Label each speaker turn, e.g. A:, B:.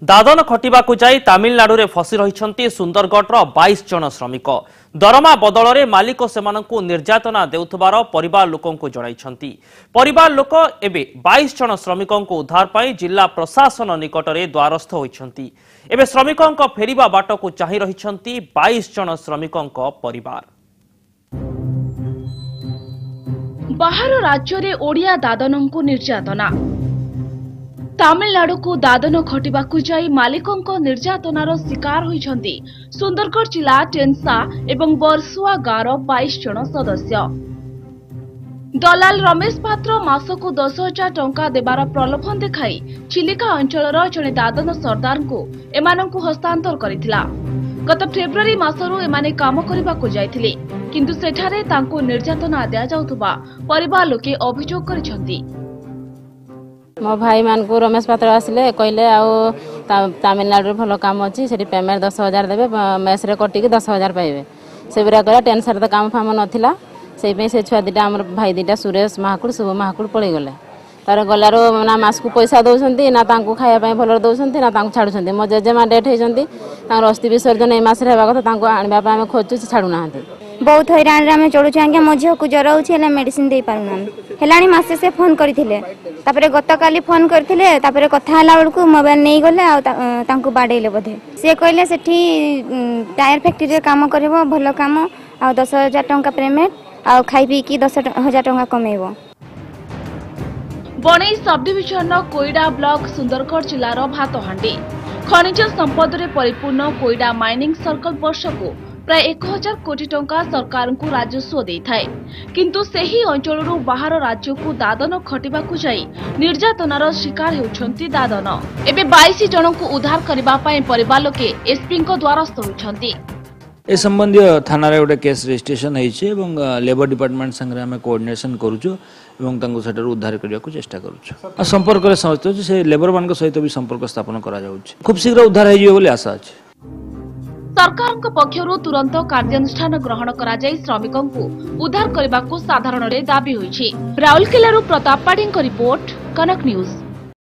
A: दादन खटिबाकु जाई तामिलनाडु रे फसी रहिछंती सुंदरगढ़ 22 जन श्रमिक। दरमा बदल रे मालिक सेमानंकु निर्यातना देउथबार परिवार लोकंकु जणाइछंती। परिवार लोक एबे 22 जन श्रमिकंकु उद्धार पाई जिला प्रशासन निकटरे द्वारस्थ होइछंती। एबे श्रमिकंक फेरिबा बाटकु चाहि रहिछंती 22 जन श्रमिकंक परिवार।
B: बाहर राज्य रे ओडिया दादनंकु निर्यातना। तामिलनाडु को दादन खटिबाकु जाई मालिकंक निर्यातनार शिकार होइछंती सुंदरगढ़ जिला टेंसा एवं बरसुआ गाँर 22 जन सदस्य। दलाल रमेश पात्र मासकु 10,000 टंका देबार प्रलोभन देखाई चिलिका अंचलर जने दादन सरदार को एमानंकु हस्तांतर करिथिला। गत फेब्रुआरी मासरु एमाने काम करिबाकु जायथिले, किंतु सेठारे तांको निर्यातना दिया जाउथबा परिवार लोके अभियोग करिछंती।
C: मो भाई मान को रमेश पात्र आसिले कहले तामिलनाडु भल काम अच्छी से पेमेंट 10,000 देवे मेस रे कटिक 10,000 पाइबे से बिरा कला टेंशन तो काम फाम नाला से छुआ दीटा आम भाई दीटा सुरेश महाकुड़ शुभ महाकुड़ पलि गले तार गलार ना मास को पैसा दौरान ना खायापी भल दौरान ना छाड़ुंट मो जेजेमा डेथ होती अस्थि विसर्जन ए मस कथा आने खोजु से छाड़ूना
D: बहुत हैरान आम चलुचे आज्ञा मो झील को ज्वर हो मेडिसिन दे पारूना है मसे से फोन करते गत काली फोन करते कथा बेलू मोबाइल नहीं गले बाड़े बोधे सी कहले से टायर फैक्ट्री काम कर भल कम आ 10,000 टंका पेमेंट आ खाई पी की 10,000 टंका कमेब।
B: बणई सब डिविजन कोईडा ब्लॉक सुंदरगढ़ जिलार भातहांडी खनिज संपद रे परिपूर्ण कोईडा माइनिंग सर्कल वर्ष को प्राय 1,000 कोटी टंका सरकार को राजस्व देइथाय, किंतु सेही अंचलरू बाहर राज्य को दादन खटिबाकु जाई निर्यातनार शिकार हेउछंती दादन। एबे 22 जन को उद्धार करबा पई परिवार लोके एसपी को द्वारस्थ होइछंती।
E: ए संबंधी थाना रे गोटे केस रजिस्ट्रेशन होइछे एवं लेबर डिपार्टमेंट संगे आमे कोऑर्डिनेशन करूछु एवं तांको सेटर उद्धार करिया को चेष्टा करूछु। संपर्क रे समझतो से लेबर मान को सहित भी संपर्क स्थापन करा जाउछि। खूब शीघ्र उद्धार होई जिवो बोली आशा अछि।
B: सरकार पक्षरु तुरंत कार्यानुष्ठान ग्रहण करा जाई श्रमिकों को उद्धार करने को साधारण दाबी होइछि। राउरकेला प्रताप पाढ़ी रिपोर्ट, कनक न्यूज।